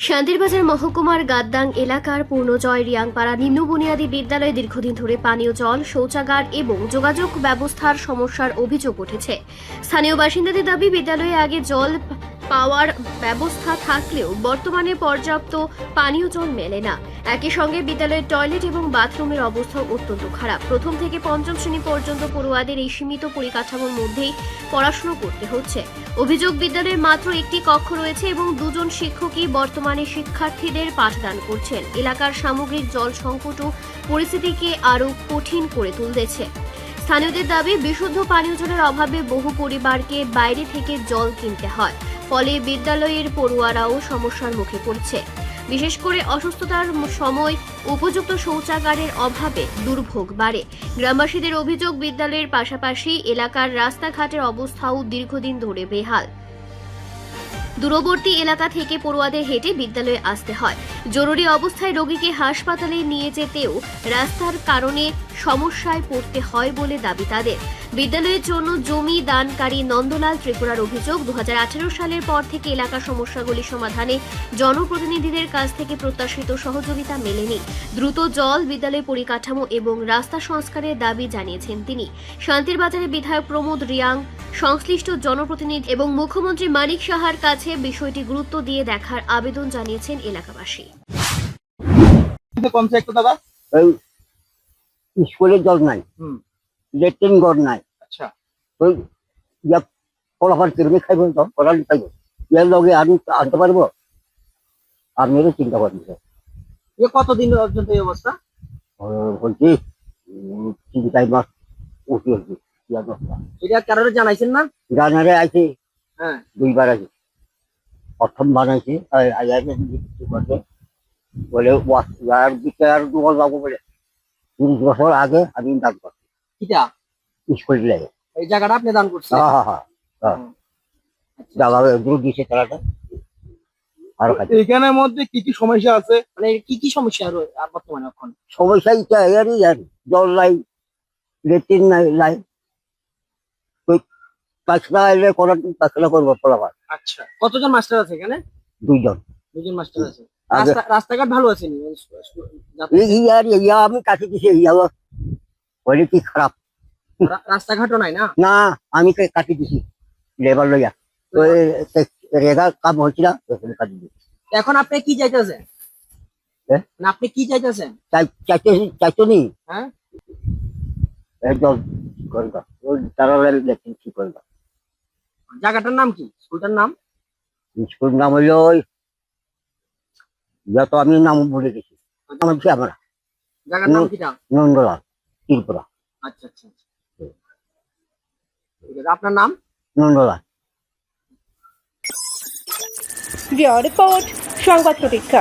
শান্তিরবাজার মহকুমার গাদ্দাং এলাকার পূর্ণজয় রিয়াংপাড়া নিম্ন বুনিয়াদী বিদ্যালয়ে দীর্ঘদিন ধরে পানীয় জল, শৌচাগার এবং যোগাযোগ ব্যবস্থার সমস্যার অভিযোগ উঠেছে। স্থানীয় বাসিন্দাদের দাবি, বিদ্যালয়ে আগে জল পাওয়ার ব্যবস্থা থাকলেও বর্তমানে পর্যাপ্ত পানীয় জল মেলে না। একই সঙ্গে বিদ্যালয়ের টয়লেট এবং বাথরুমের অবস্থাও অত্যন্ত খারাপ। প্রথম থেকে পঞ্চম শ্রেণী পর্যন্ত পড়ুয়াদের এই সীমিত পরিকাঠামোর মধ্যেই পড়াশোনা করতে হচ্ছে। অভিযোগ, বিদ্যালয়ে মাত্র একটি কক্ষ রয়েছে এবং দুজন শিক্ষকই বর্তমানে শিক্ষার্থীদের পাঠদান করছেন। এলাকার সামগ্রিক জল সংকটও পরিস্থিতিকে আরও কঠিন করে তুলতেছে। স্থানীয়দের দাবি, বিশুদ্ধ পানীয় জলের অভাবে বহু পরিবারকে বাইরে থেকে জল কিনতে হয়। ফলে বিদ্যালয়ের পড়ুয়ারাও সমস্যার মুখে পড়ছে। বিশেষ করে অসুস্থতার সময় উপযুক্ত শৌচাগারের অভাবে দুর্ভোগ বাড়ে। গ্রামবাসীদের অভিযোগ, বিদ্যালয়ের পাশাপাশি এলাকার রাস্তাঘাটের অবস্থাও দীর্ঘদিন ধরে বেহাল। দূরবর্তী এলাকা থেকে পড়ুয়াদের হেঁটে বিদ্যালয়ে আসতে হয়। জরুরি অবস্থায় রোগীকে হাসপাতালে নিয়ে যেতেও রাস্তার কারণে সমস্যায় পড়তে হয় বলে দাবি তাদের। বিদ্যালয়ের জন্য জমি দানকারী নন্দলাল ত্রিপুরার অভিযোগ, 2018 সালের পর থেকে এলাকার সমস্যাগুলি সমাধানে জনপ্রতিনিধিদের কাছ থেকে প্রত্যাশিত সহযোগিতা মেলেনি। দ্রুত জল, বিদ্যালয় পরিকাঠামো এবং রাস্তা সংস্কারের দাবি জানিয়েছেন তিনি। শান্তিরবাজারের বিধায়ক প্রমোদ রিয়াং সংশ্লিষ্ট জনপ্রতিনিধি এবং মুখ্যমন্ত্রী মানিক সাহার কাছে বিষয়টি গুরুত্ব দিয়ে দেখার আবেদন জানিয়েছেন এলাকাবাসী। স্কুলে জল নাই, লেট্রিন ঘর নাই। আচ্ছা, ওই ফলাফল কেমনি খাইব, পড়ালি খাইব, এর লগে আমি আনতে পারবো? আপনারও চিন্তা করেন। কতদিন পর্যন্ত এই অবস্থা? বলছি 3-4 মাস উঠি হয়েছি। এটা কারোর জানাইছেন না? জানারে আইছি, হ্যাঁ, 2 বার আছি। প্রথম বানাইছি বলে আর 2 বছর যাবো বলে 30 বছর আগে আমি দান করছি কিটা স্কুল লাগে। এই জায়গাটা আপনি দান করছেন? দিছে তারাটা আর এখানের মধ্যে কি কি সমস্যা আছে? মানে কি কি সমস্যা আর বর্তমানে এখন? সমস্যা এটা এরই আর জল নাই, লেট্রিন নাই, নাই পাঁচটা এলে করার পাঁচটা করবো ফলাফল। আচ্ছা, কতজন মাস্টার আছে এখানে? 2 জন। 2 জন মাস্টার আছে। আগে- রাস্তাঘাট ভালো আছে নি? আমি কাছে দিছি বলে কি খারাপ রাস্তাঘাটও নাই না? না, আমি কাটি দিছি লেবার লইয়া। ওই রেগা কাম হচ্ছিল কাটি দিছি। এখন আপনি কি চাইতেছেন? হ্যাঁ? না, আপনি কি চাইতেছেন? চাইতো নি হ্যাঁ, জল করবা, ওই তারা লেট্রিন ঠিক করবা। জায়গাটার নাম কি? স্কুলটার নাম? স্কুল নাম হইলো যত আমি নাম বলে গেছি। নাম হচ্ছে আমার জায়গার নাম কিটা? নন্দলাল ত্রিপুরা। আচ্ছা আচ্ছা আচ্ছা, ঠিক আছে। আপনার নাম? নন্দলাল। রিপোর্ট সংবাদ প্রতীক্ষা।